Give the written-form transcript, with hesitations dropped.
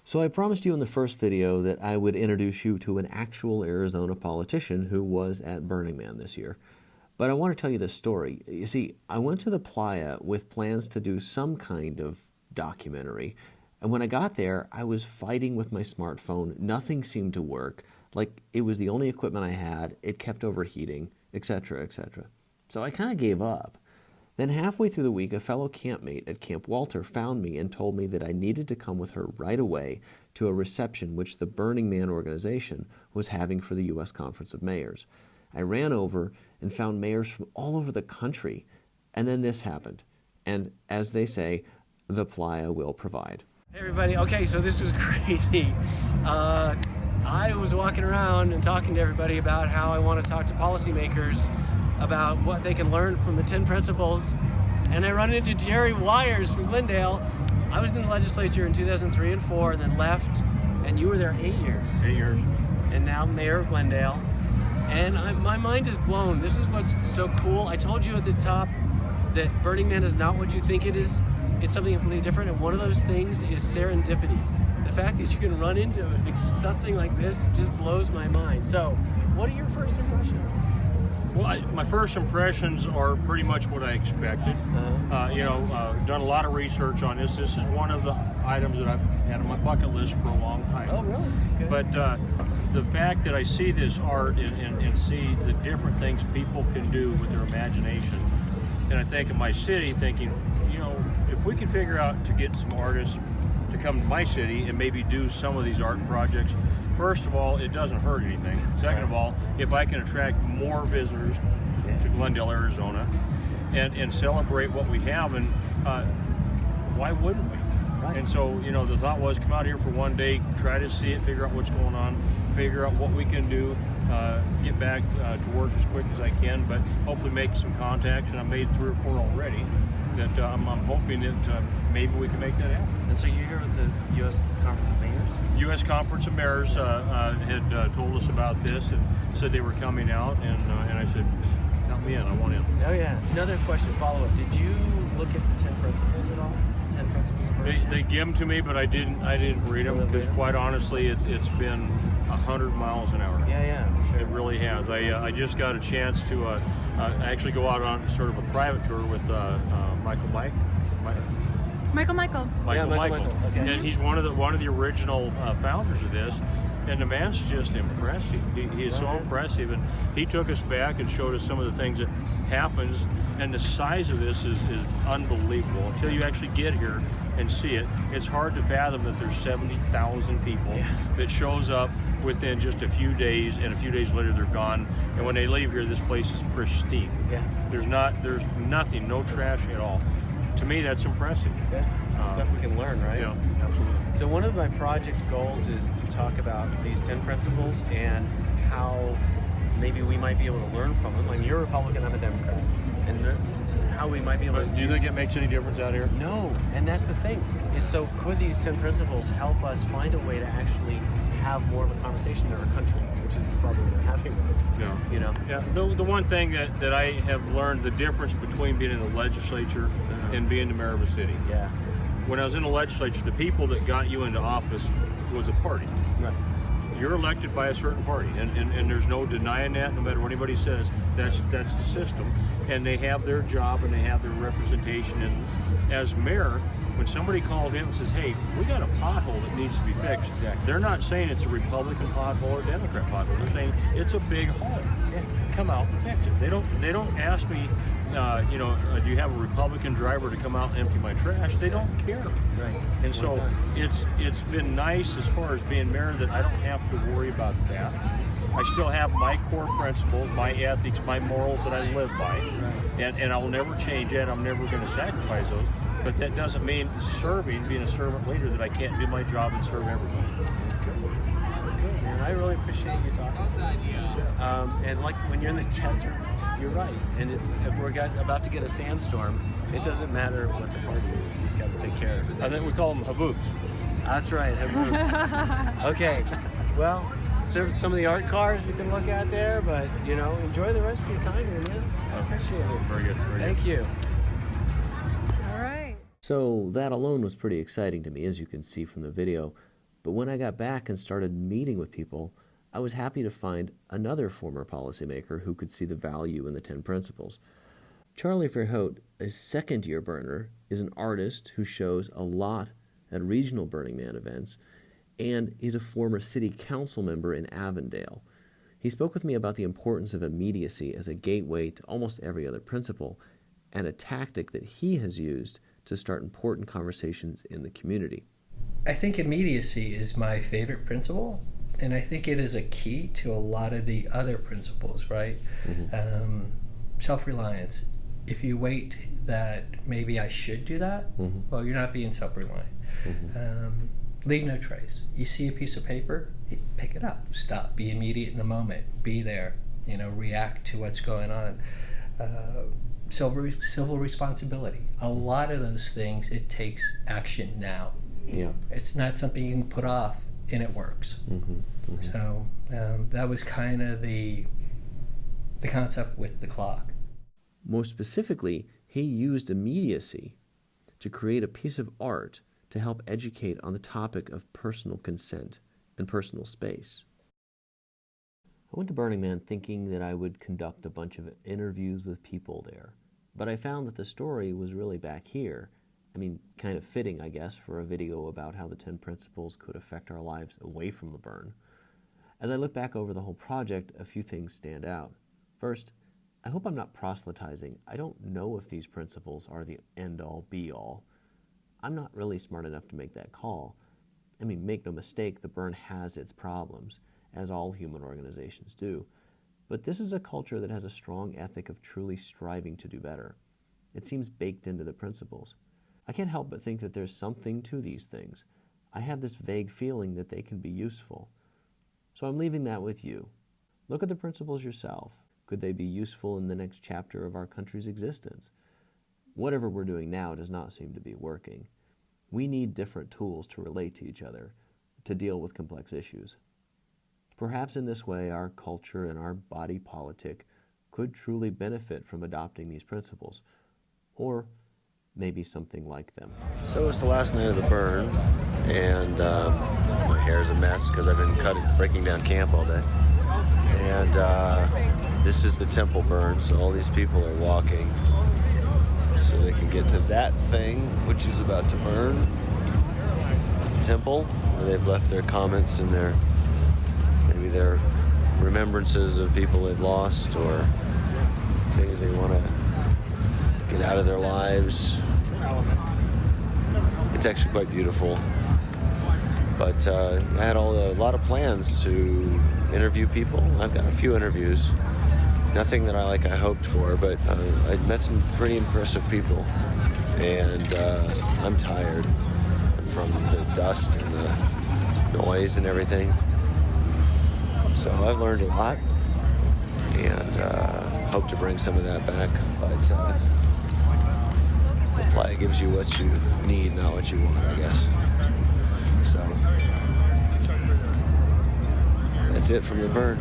So I promised you in the first video that I would introduce you to an actual Arizona politician who was at Burning Man this year. But I want to tell you this story. You see, I went to the playa with plans to do some kind of documentary. And when I got there, I was fighting with my smartphone. Nothing seemed to work. Like it was the only equipment I had. It kept overheating, etc., etc. So I kind of gave up. Then halfway through the week, a fellow campmate at Camp Walter found me and told me that I needed to come with her right away to a reception which the Burning Man organization was having for the U.S. Conference of Mayors. I ran over and found mayors from all over the country. And then this happened. And as they say, the playa will provide. Hey everybody, okay, so this was crazy. I was walking around and talking to everybody about how I want to talk to policymakers about what they can learn from the 10 principles, and I run into Jerry Wires from Glendale. I was in the legislature in 2003 and 4 and then left, and you were there 8 years. 8 years. And now mayor of Glendale. And my mind is blown. This is what's so cool. I told you at the top that Burning Man is not what you think it is. It's something completely different, and one of those things is serendipity. The fact that you can run into something like this just blows my mind. So, what are your first impressions? Well, my first impressions are pretty much what I expected. Done a lot of research on this. This is one of the items that I've had on my bucket list for a long time. Oh, really? Okay. But the fact that I see this art and see the different things people can do with their imagination, and I think of my city thinking, if we can figure out to get some artists to come to my city and maybe do some of these art projects, first of all, it doesn't hurt anything. Second of all, if I can attract more visitors to Glendale, Arizona, and celebrate what we have, and why wouldn't we? Right. And so, the thought was come out here for one day, try to see it, figure out what's going on, figure out what we can do, get back to work as quick as I can, but hopefully make some contacts, and I made 3 or 4 already, that I'm hoping that maybe we can make that happen. And so you're here with the U.S. Conference of Mayors? U.S. Conference of Mayors had told us about this and said they were coming out, and I said, count me in, I want in. Oh yeah. Another question, follow-up. Did you look at the 10 principles at all? 10 principles of Burning Man? They give them to me, but I didn't read them because, quite honestly, it's been 100 miles an hour. Yeah, sure. It really has. I just got a chance to actually go out on sort of a private tour with Michael. Okay. And he's one of the original founders of this, and the man's just impressive. He is so impressive, and he took us back and showed us some of the things that happens, and the size of this is unbelievable. Until you actually get here and see it, it's hard to fathom that there's 70,000 people that shows up within just a few days, and a few days later they're gone, and when they leave here, this place is pristine. Yeah. There's nothing, no trash at all. To me, that's impressive. Yeah. Stuff we can learn, right? Yeah, absolutely. So one of my project goals is to talk about these 10 principles and how maybe we might be able to learn from them. I mean, you're a Republican, I'm a Democrat, and how we might be able to Do you think it makes any difference out here? No, and that's the thing. Is so could these 10 principles help us find a way to actually have more of a conversation in our country, which is the problem we're having with it. Yeah. Yeah. The one thing that I have learned, the difference between being in the legislature and being the mayor of a city. Yeah. When I was in the legislature, the people that got you into office was a party. Right. You're elected by a certain party, and there's no denying that. No matter what anybody says, that's the system, and they have their job and they have their representation. And as mayor, when somebody calls in and says, "Hey, we got a pothole that needs to be fixed," they're not saying it's a Republican pothole or a Democrat pothole. They're saying it's a big hole. Yeah. Come out and fix it. They don't ask me, do you have a Republican driver to come out and empty my trash? They don't care. Right. And so it's been nice as far as being mayor that I don't have to worry about that. I still have my core principles, my ethics, my morals that I live by, and I'll never change that. I'm never going to sacrifice those. But that doesn't mean being a servant leader, that I can't do my job and serve everybody. That's good. That's good, man. I really appreciate you talking. What's the idea? And like when you're in the desert, you're right. And we're about to get a sandstorm. It doesn't matter what the party is. You just got to take care of it. I think we call them haboobs. That's right, haboobs. Okay. Well, some of the art cars you can look at there, but enjoy the rest of your time here, man. I appreciate it. Very good. Thank you. All right. So that alone was pretty exciting to me, as you can see from the video. But when I got back and started meeting with people, I was happy to find another former policymaker who could see the value in the 10 principles. Charlie Verhout, a second-year burner, is an artist who shows a lot at regional Burning Man events, and he's a former city council member in Avondale. He spoke with me about the importance of immediacy as a gateway to almost every other principle, and a tactic that he has used to start important conversations in the community. I think immediacy is my favorite principle, and I think it is a key to a lot of the other principles, right? Mm-hmm. Self-reliance. If you wait that maybe I should do that, mm-hmm. well, you're not being self-reliant. Mm-hmm. Leave no trace. You see a piece of paper, pick it up. Stop. Be immediate in the moment. Be there. React to what's going on. Civil responsibility. A lot of those things, it takes action now. Yeah. It's not something you can put off, and it works. Mm-hmm. Mm-hmm. So that was kind of the concept with the clock. More specifically, he used immediacy to create a piece of art to help educate on the topic of personal consent and personal space. I went to Burning Man thinking that I would conduct a bunch of interviews with people there, but I found that the story was really back here. Kind of fitting, I guess, for a video about how the 10 principles could affect our lives away from the burn. As I look back over the whole project, a few things stand out. First, I hope I'm not proselytizing. I don't know if these principles are the end-all, be-all. I'm not really smart enough to make that call. Make no mistake, the burn has its problems, as all human organizations do. But this is a culture that has a strong ethic of truly striving to do better. It seems baked into the principles. I can't help but think that there's something to these things. I have this vague feeling that they can be useful. So I'm leaving that with you. Look at the principles yourself. Could they be useful in the next chapter of our country's existence? Whatever we're doing now does not seem to be working. We need different tools to relate to each other, to deal with complex issues. Perhaps in this way, our culture and our body politic could truly benefit from adopting these principles, or maybe something like them. So it's the last night of the burn, and my hair's a mess because I've been breaking down camp all day. And this is the temple burn, so all these people are walking so they can get to that thing which is about to burn. Temple, where they've left their comments and maybe their remembrances of people they've lost or things they want to get out of their lives. It's actually quite beautiful. But I had a lot of plans to interview people. I've got a few interviews. Nothing that I hoped for, but I met some pretty impressive people. And I'm tired from the dust and the noise and everything. So I've learned a lot and hope to bring some of that back. But the play gives you what you need, not what you want, I guess. So that's it from the burn.